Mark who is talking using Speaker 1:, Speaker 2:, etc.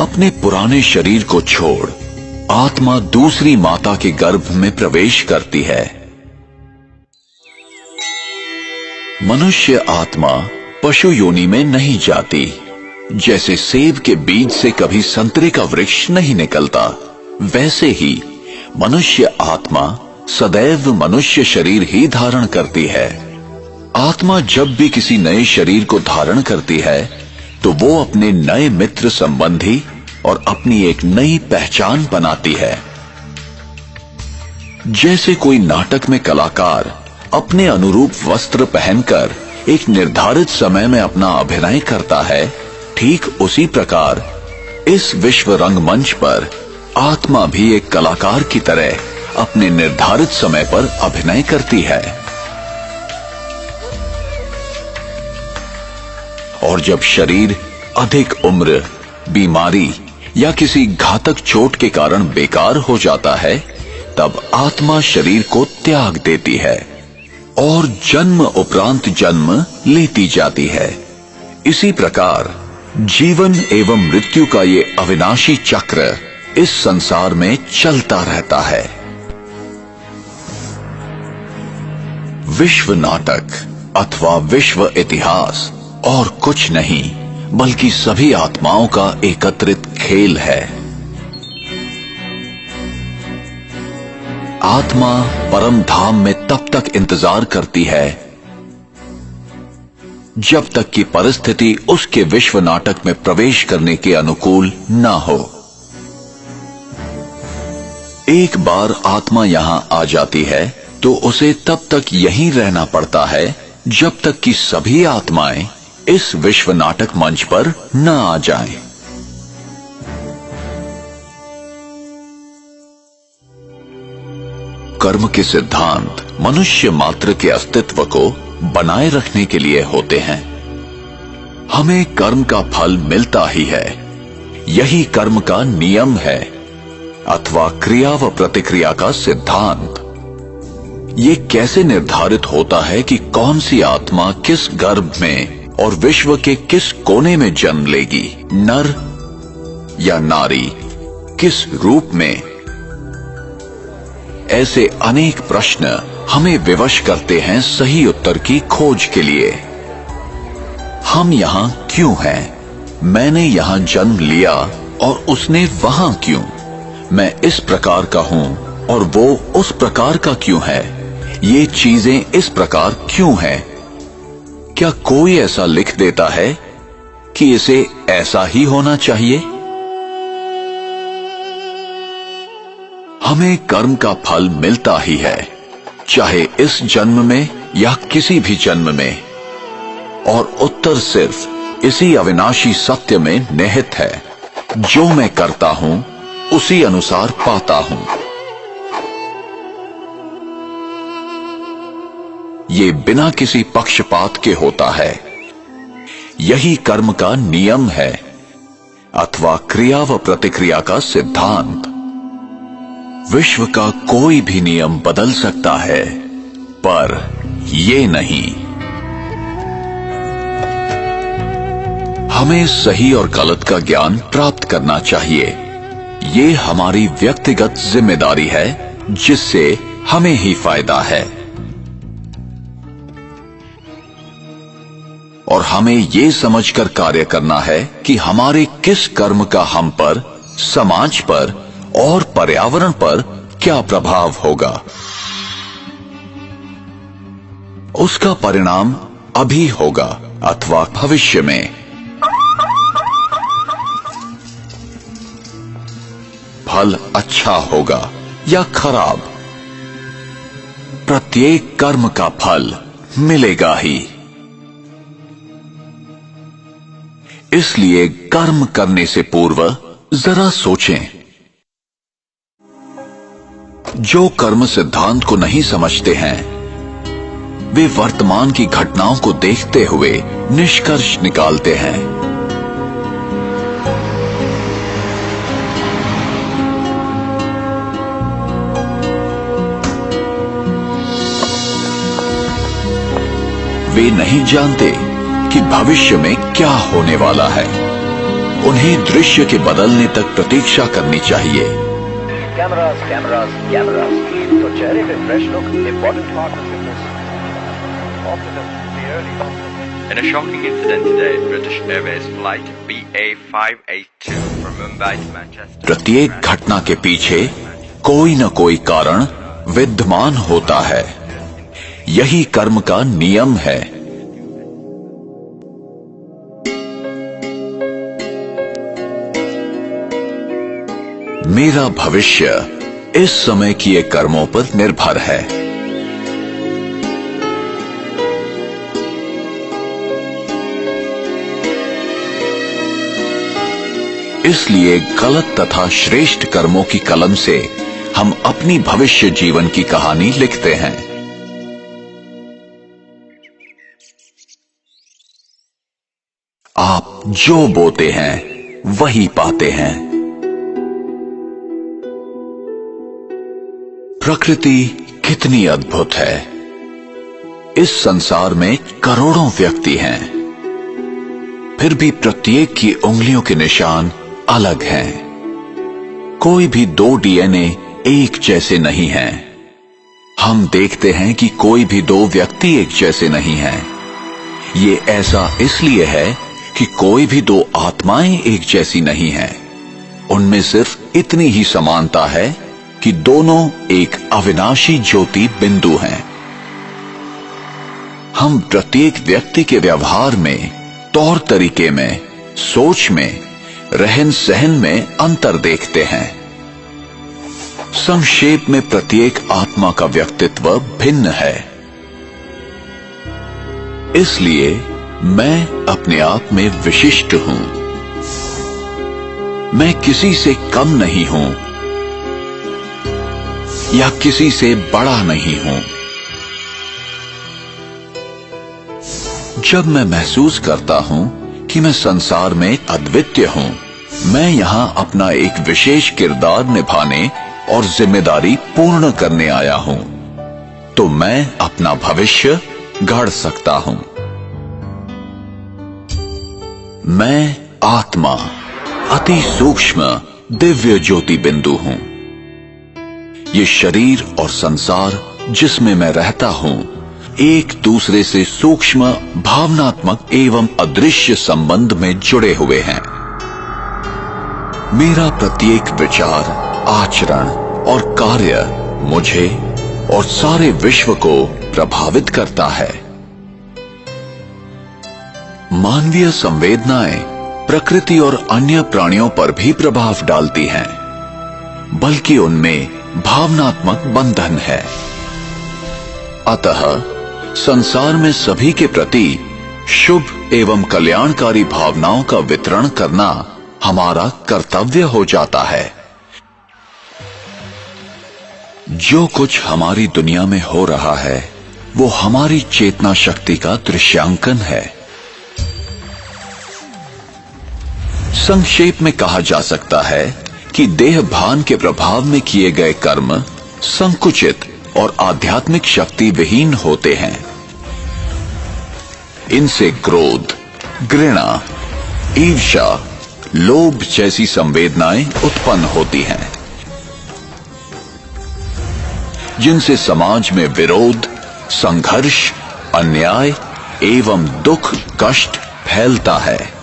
Speaker 1: अपने पुराने शरीर को छोड़ आत्मा दूसरी माता के गर्भ में प्रवेश करती है। मनुष्य आत्मा पशु योनि में नहीं जाती। जैसे सेब के बीज से कभी संतरे का वृक्ष नहीं निकलता, वैसे ही मनुष्य आत्मा सदैव मनुष्य शरीर ही धारण करती है। आत्मा जब भी किसी नए शरीर को धारण करती है तो वो अपने नए मित्र संबंधी और अपनी एक नई पहचान बनाती है। जैसे कोई नाटक में कलाकार अपने अनुरूप वस्त्र पहनकर एक निर्धारित समय में अपना अभिनय करता है, ठीक उसी प्रकार इस विश्व रंगमंच पर आत्मा भी एक कलाकार की तरह अपने निर्धारित समय पर अभिनय करती है। और जब शरीर अधिक उम्र, बीमारी या किसी घातक चोट के कारण बेकार हो जाता है, तब आत्मा शरीर को त्याग देती है और जन्म उपरांत जन्म लेती जाती है। इसी प्रकार जीवन एवं मृत्यु का ये अविनाशी चक्र इस संसार में चलता रहता है। विश्व नाटक अथवा विश्व इतिहास और कुछ नहीं बल्कि सभी आत्माओं का एकत्रित खेल है। आत्मा परम धाम में तब तक इंतजार करती है जब तक कि परिस्थिति उसके विश्व नाटक में प्रवेश करने के अनुकूल ना हो। एक बार आत्मा यहां आ जाती है तो उसे तब तक यहीं रहना पड़ता है जब तक कि सभी आत्माएं इस विश्व नाटक मंच पर न आ जाएं। कर्म के सिद्धांत मनुष्य मात्र के अस्तित्व को बनाए रखने के लिए होते हैं। हमें कर्म का फल मिलता ही है, यही कर्म का नियम है अथवा क्रिया व प्रतिक्रिया का सिद्धांत। ये कैसे निर्धारित होता है कि कौन सी आत्मा किस गर्भ में और विश्व के किस कोने में जन्म लेगी, नर या नारी, किस रूप में? ऐसे अनेक प्रश्न हमें विवश करते हैं सही उत्तर की खोज के लिए। हम यहां क्यों हैं? मैंने यहां जन्म लिया और उसने वहां क्यों? मैं इस प्रकार का हूं और वो उस प्रकार का क्यों है? ये चीजें इस प्रकार क्यों हैं? क्या कोई ऐसा लिख देता है कि इसे ऐसा ही होना चाहिए? हमें कर्म का फल मिलता ही है, चाहे इस जन्म में या किसी भी जन्म में, और उत्तर सिर्फ इसी अविनाशी सत्य में निहित है। जो मैं करता हूं उसी अनुसार पाता हूं। ये बिना किसी पक्षपात के होता है। यही कर्म का नियम है अथवा क्रिया व प्रतिक्रिया का सिद्धांत। विश्व का कोई भी नियम बदल सकता है, पर ये नहीं। हमें सही और गलत का ज्ञान प्राप्त करना चाहिए। ये हमारी व्यक्तिगत जिम्मेदारी है जिससे हमें ही फायदा है। और हमें ये समझकर कार्य करना है कि हमारे किस कर्म का हम पर, समाज पर और पर्यावरण पर क्या प्रभाव होगा। उसका परिणाम अभी होगा अथवा भविष्य में। फल अच्छा होगा या खराब, प्रत्येक कर्म का फल मिलेगा ही। इसलिए कर्म करने से पूर्व जरा सोचें। जो कर्म सिद्धांत को नहीं समझते हैं, वे वर्तमान की घटनाओं को देखते हुए निष्कर्ष निकालते हैं। वे नहीं जानते कि भविष्य में क्या होने वाला है। उन्हें दृश्य के बदलने तक प्रतीक्षा करनी चाहिए।
Speaker 2: कैमरास कैमरास कैमरास, तो चेहरे पे fresh look important part of fitness.
Speaker 3: In a shocking incident today, British Airways flight BA582 from Mumbai to Manchester.
Speaker 1: प्रत्येक घटना के पीछे कोई न कोई कारण विद्यमान होता है। यही कर्म का नियम है। मेरा भविष्य इस समय किए कर्मों पर निर्भर है। इसलिए गलत तथा श्रेष्ठ कर्मों की कलम से हम अपनी भविष्य जीवन की कहानी लिखते हैं। आप जो बोते हैं वही पाते हैं। प्रकृति कितनी अद्भुत है। इस संसार में करोड़ों व्यक्ति हैं, फिर भी प्रत्येक की उंगलियों के निशान अलग हैं। कोई भी दो डीएनए एक जैसे नहीं हैं। हम देखते हैं कि कोई भी दो व्यक्ति एक जैसे नहीं हैं। ये ऐसा इसलिए है कि कोई भी दो आत्माएं एक जैसी नहीं हैं। उनमें सिर्फ इतनी ही समानता है कि दोनों एक अविनाशी ज्योति बिंदु हैं। हम प्रत्येक व्यक्ति के व्यवहार में, तौर तरीके में, सोच में, रहन सहन में अंतर देखते हैं। संक्षेप में प्रत्येक आत्मा का व्यक्तित्व भिन्न है। इसलिए मैं अपने आप में विशिष्ट हूं। मैं किसी से कम नहीं हूं या किसी से बड़ा नहीं हूं। जब मैं महसूस करता हूं कि मैं संसार में अद्वितीय हूं, मैं यहां अपना एक विशेष किरदार निभाने और जिम्मेदारी पूर्ण करने आया हूं, तो मैं अपना भविष्य गढ़ सकता हूं। मैं आत्मा, अति सूक्ष्म दिव्य ज्योति बिंदु हूं। ये शरीर और संसार जिसमें मैं रहता हूं, एक दूसरे से सूक्ष्म, भावनात्मक एवं अदृश्य संबंध में जुड़े हुए हैं। मेरा प्रत्येक विचार, आचरण और कार्य मुझे और सारे विश्व को प्रभावित करता है। मानवीय संवेदनाएं प्रकृति और अन्य प्राणियों पर भी प्रभाव डालती हैं, बल्कि उनमें भावनात्मक बंधन है। अतः संसार में सभी के प्रति शुभ एवं कल्याणकारी भावनाओं का वितरण करना हमारा कर्तव्य हो जाता है। जो कुछ हमारी दुनिया में हो रहा है, वो हमारी चेतना शक्ति का दृश्यांकन है। संक्षेप में कहा जा सकता है कि देह भान के प्रभाव में किए गए कर्म संकुचित और आध्यात्मिक शक्ति विहीन होते हैं। इनसे क्रोध, घृणा, ईर्ष्या, लोभ जैसी संवेदनाएं उत्पन्न होती हैं, जिनसे समाज में विरोध, संघर्ष, अन्याय एवं दुख, कष्ट फैलता है।